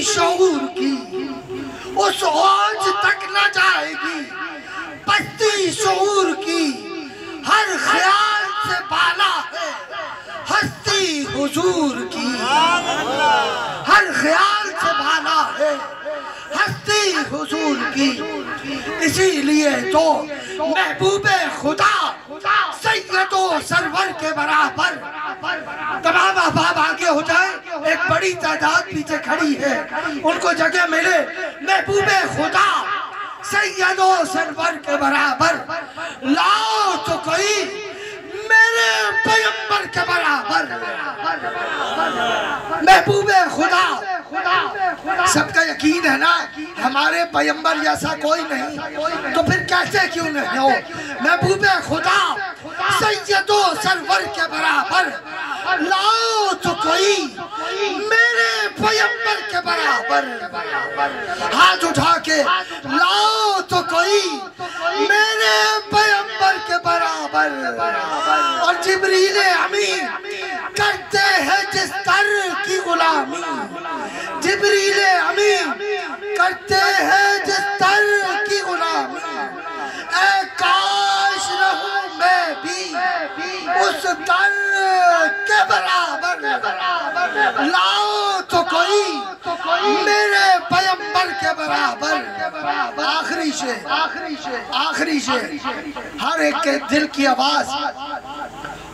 پستی شعور کی اس اوج تک نہ جائے گی، پستی شعور کی ہر خیال سے بالا ہے ہستی حضور کی، ہر خیال سے بالا ہے ہستی حضور کی۔ اسی لیے تو محبوب خدا سید و سرور کے برابر، تمام احباب آگے ہو جائیں، ایک بڑی تعداد پیچھے کھڑی ہے، ان کو جگہ ملے۔ محبوب خدا سید و سرور کے برابر، لاؤ تو کوئی میرے پیغمبر کے برابر۔ محبوب خدا، سب کا یقین ہے نا ہمارے پیغمبر جیسا کوئی نہیں، تو پھر کیسے کیوں نہیں ہو؟ محبوب خدا سید و سرور کے برابر، لاؤ تو کوئی میرے پیغمبر کے برابر، ہاتھ اٹھا کے لاؤ تو کوئی میرے پیغمبر کے برابر۔ اور جبریل امین کرتے ہیں جس در کی غلامی، جبریل امین کرتے ہیں جس در کی غلامی، اے کاش رہوں میں بھی اس در کے برابر، لاؤ تو کوئی میرے پیغمبر کے برابر۔ آخری شعر، ہر ایک کے دل کی آواز،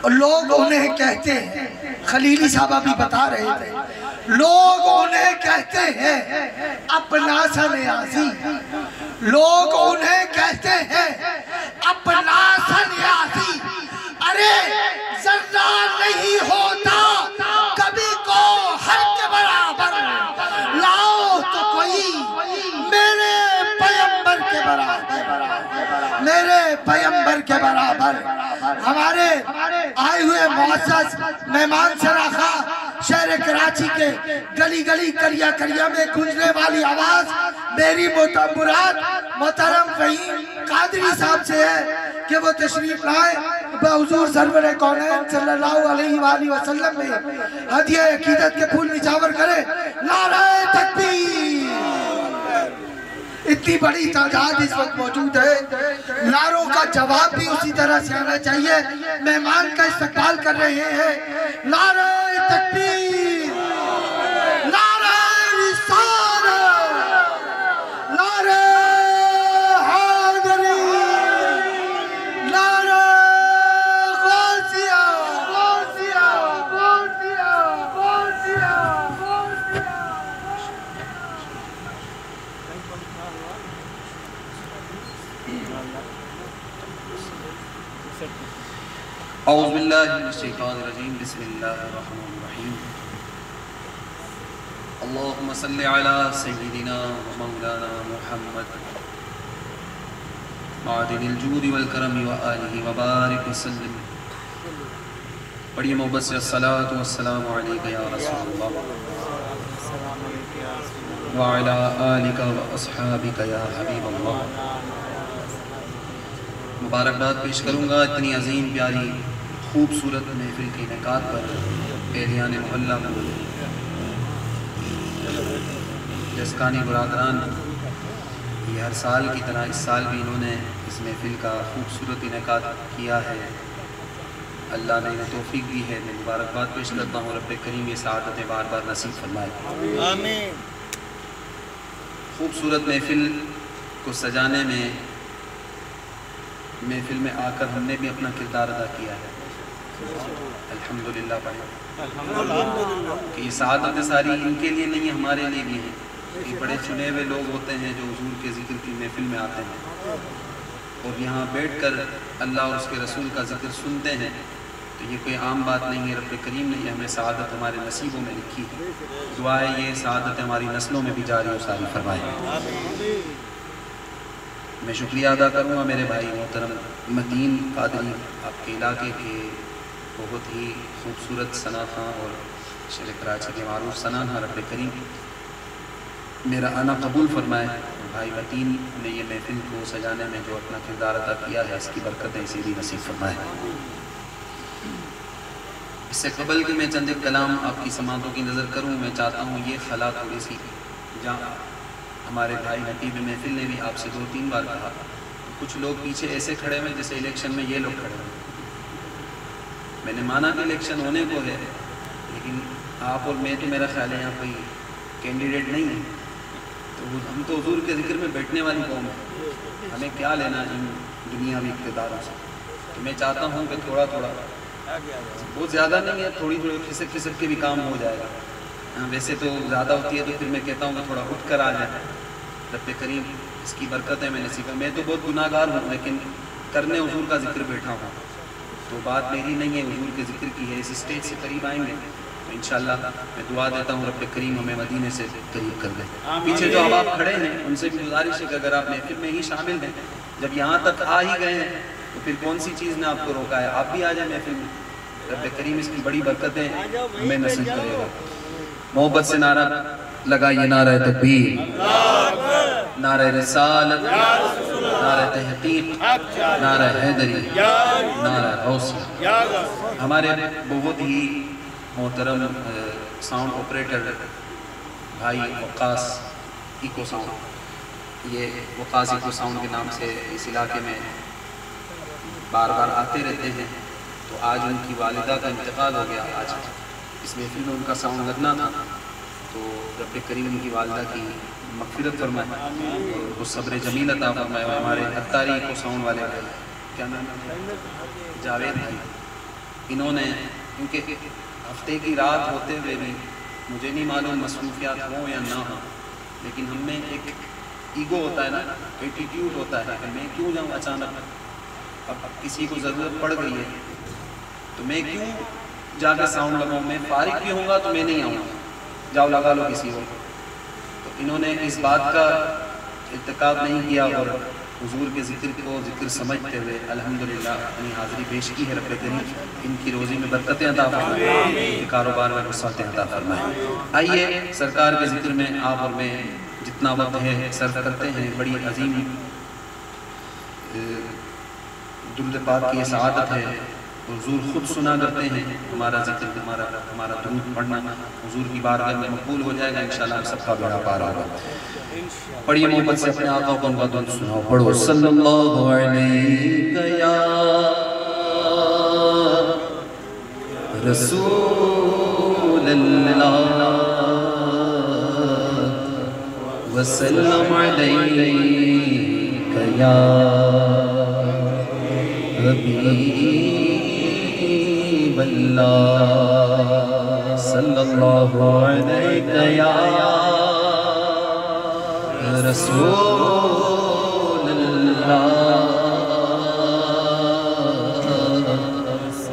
لوگ انہیں کہتے ہیں، خلیلی صاحبہ بھی بتا رہے تھے، لوگ انہیں کہتے ہیں اپنا سا نیازی، لوگ انہیں کہتے ہیں اپنا سا نیازی، ارے ذرہ نہیں ہوتا کبھی کو ہر کے برابر، لاؤ تو کوئی میرے پیغمبر کے برابر، میرے پیغمبر کے برابر۔ ہمارے آئے ہوئے معزز مہمان سراخا شہر کراچی کے گلی گلی کریا کریا میں گونجنے والی آواز میری مراد محترم فہیم قادری صاحب سے ہے کہ وہ تشریف لائیں، حضور سرور کونین صلی اللہ علیہ وآلہ وسلم میں ہدیہ عقیدت کے پھول نچھاور کرے۔ نعرہ تکبیر! اتنی بڑی تعداد اس وقت موجود ہے، نعروں کا جواب بھی اسی طرح سے آنا چاہیے۔ مہمان کا استقبال کر رہے ہیں، نعرہ تکبیر، نعرہ رسالت، نعرہ حیدری، نعرہ غوثیہ، غوثیہ، غوثیہ، غوثیہ، غوثیہ۔ اعوذ باللہ من الشیطان الرجیم، بسم اللہ الرحمن الرحیم۔ اللہم صلی علی سیدنا و مولانا محمد معدن الجود والکرم وآلہ وبارک وسلم۔ بڑی محبت سے الصلاۃ والسلام علیکہ یا رسول اللہ وعلی آلک و اصحابک یا حبیب اللہ۔ مبارکباد پیش کروں گا اتنی عظیم پیاری خوبصورت محفل کے انعقاد پر اہلیان محلہ کو، جسکانی برادران، یہ ہر سال کی طرح اس سال بھی انہوں نے اس محفل کا خوبصورت انعقاد کیا ہے۔ اللہ نے انہیں توفیق دی ہے، میں مبارکباد پیش کرتا ہوں، رب کریم یہ سعادتیں بار بار نصیب فرمائے۔ آمین۔ خوبصورت محفل کو سجانے میں، محفل میں آ کر ہم نے بھی اپنا کردار ادا کیا ہے، الحمدللہ کہ یہ سعادتیں ساری ان کے لیے نہیں ہمارے لیے بھی ہیں۔ یہ بڑے چنے ہوئے لوگ ہوتے ہیں جو حضور کے ذکر کی محفل میں آتے ہیں اور یہاں بیٹھ کر اللہ اور اس کے رسول کا ذکر سنتے ہیں، تو یہ کوئی عام بات نہیں ہے۔ رب کریم نے یہ ہمیں سعادت ہمارے نصیبوں میں لکھی ہے، دعا ہے یہ سعادت ہماری نسلوں میں بھی جاری و ساری فرمائے۔ میں شکریہ ادا کروں گا میرے بھائی محترم متین قادری، آپ کے علاقے کے بہت ہی خوبصورت ثنا خاں اور شہر کراچی کے معروف ثنا خاں، رب کریم میرا آنا قبول فرمائے۔ بھائی متین نے یہ محفل کو سجانے میں جو اپنا کردار ادا کیا ہے، اس کی برکتیں اسے بھی نصیب فرمائے۔ اس سے قبل کہ میں چند ایک کلام آپ کی سماعتوں کی نظر کروں، میں چاہتا ہوں یہ خلا تھوڑی سی جہاں ہمارے بھائی نقیب محفل نے بھی آپ سے 2-3 بار کہا، کچھ لوگ پیچھے ایسے کھڑے ہوئے جیسے الیکشن میں یہ لوگ کھڑے ہوئے۔ میں نے مانا کہ الیکشن ہونے کو ہے، لیکن آپ اور میں تو میرا خیال ہے یہاں کوئی کینڈیڈیٹ نہیں ہے، تو ہم تو حضور کے ذکر میں بیٹھنے والی قوم ہے، ہمیں کیا لینا ان دنیاوی اقتداروں سے۔ تو میں چاہتا ہوں کہ تھوڑا تھوڑا، بہت زیادہ نہیں ہے، تھوڑی تھوڑی کھسک کھسک کے بھی کام ہو جائے گا۔ ویسے تو زیادہ ہوتی ہے تو پھر میں کہتا ہوں کہ تھوڑا اٹھ کر آ جائے۔ رب کریم اس کی برکت ہے، میں نے سیکھا۔ میں تو بہت گناہ گار ہوں، لیکن کرنے حضور کا ذکر بیٹھا ہوں، تو بات میری نہیں ہے، حضور کے ذکر کی ہے۔ اس اسٹیج سے قریب آئیں گے تو انشاءاللہ میں دعا دیتا ہوں رب کریم ہمیں مدینے سے قریب کر دے۔ پیچھے جو آپ کھڑے ہیں ان سے بھی گزارش ہے کہ اگر آپ محفل میں ہی شامل ہیں، جب یہاں تک آ ہی گئے ہیں تو پھر کون سی چیز نے آپ کو روکا ہے، آپ بھی آ جائیں محفل میں۔ رب کریم اس کی بڑی برکتیں ہمیں نصیب کرے گا۔ محبت سے نعرہ لگائیے، نعرہ تکبیر، نعرہ رسالت، نعرہ تحقیق، نعرہ حیدری، نعرہ غوثیہ۔ ہمارے بہت ہی محترم ساؤنڈ آپریٹر بھائی وقاص ایکو ساؤنڈ، یہ وقاص ایکو ساؤنڈ کے نام سے اس علاقے میں بار بار آتے رہتے ہیں، تو آج ان کی والدہ کا انتقال ہو گیا۔ آج اس محفل میں ان کا ساؤنڈ لگنا تھا، تو رب کریم ان کی والدہ کی مغفرت فرمائے اور ان کو صبر جمیل عطا فرمائے۔ اور ہمارے اتاری کو ساؤنڈ والے بھائی، کیا نام ہے، جاوید بھائی، انہوں نے کیونکہ ہفتے کی رات ہوتے ہوئے بھی مجھے نہیں معلوم مصروفیات ہوں یا نہ ہوں، لیکن ہم میں ایک ایگو ہوتا ہے نا، ایٹیٹیوڈ ہوتا ہے کہ میں کیوں جاؤں اچانک، اب کسی کو ضرورت پڑ گئی ہے تو میں کیوں جا کے ساؤنڈ لگاؤں، میں فارغ بھی ہوں گا تو میں نہیں آؤں گا، جاؤ لگا لو کسی کو۔ تو انہوں نے اس بات کا ارتکاب نہیں کیا اور حضور کے ذکر کو ذکر سمجھتے ہوئے الحمدللہ اپنی حاضری پیش کی ہے۔ رب کریم ان کی روزی میں برکتیں عطا فرمائے، ان کے کاروبار میں وسعتیں عطا فرمائے۔ آئیے سرکار کے ذکر میں آپ اور میں جتنا وقت ہے صرف کرتے ہیں۔ بڑی عظیم درود پاک کی سعادت ہے، حضور خود سنا کرتے ہیں ہمارا ذکر، ہمارا درود پڑھنا حضور کی بارگاہ میں مقبول ہو جائے گا انشاءاللہ، ہم سب کا بیڑا پار ہوگا۔ پڑھیے محبت سے اپنے آقا کو ان کا درود سناؤ، پڑھو صلی اللہ علیہ یا رسول اللہ وسلم علیہ یا حبیب اللہ صلی اللہ علیہ یا رسول اللہ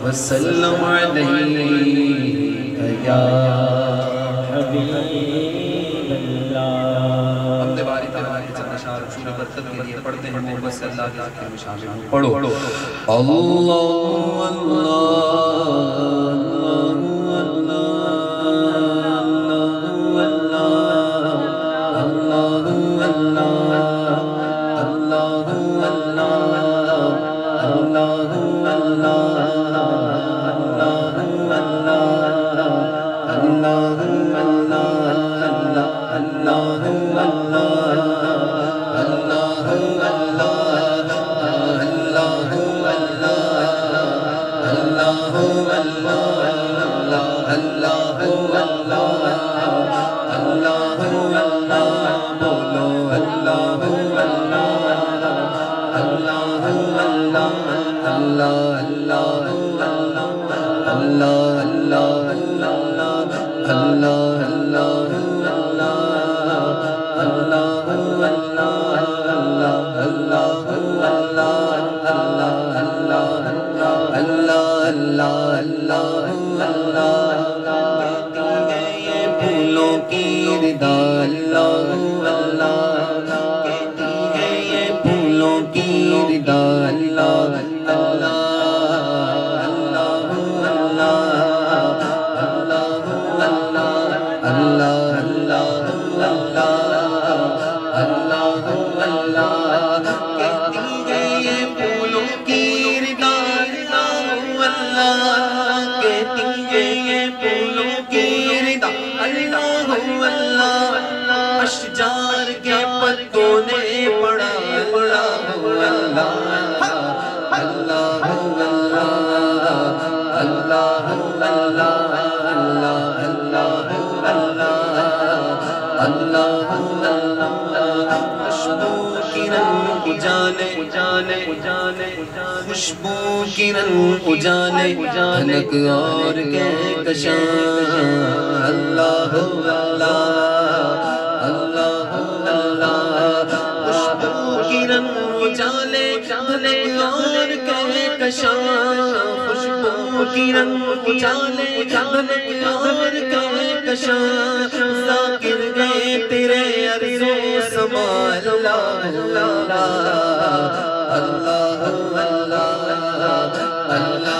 وسلم علیہ یا حبیب اللہ۔ حمد باری تباری چند اشعار رسول برکت کے لیے پڑھتے ہیں، محبت سے اللہ کے ذکر میں شامل ہوں۔ پڑھو اللہ تو نے پڑھا اللہ اللہ اللہ اللہ اللہ اللہ خوشبو کرن اجالے خوشبو کرن اجالے دھنک اور کہکشاں اللہ اللہ اللہ اللہ خوشبو کرن اجالے دھنک اور کہکشاں خوشبو کرن اجالے دھنک اور کہکشاں ذاکر گئے تیرے عرض و سما اللہ اللہ اللہ اللہ اللہ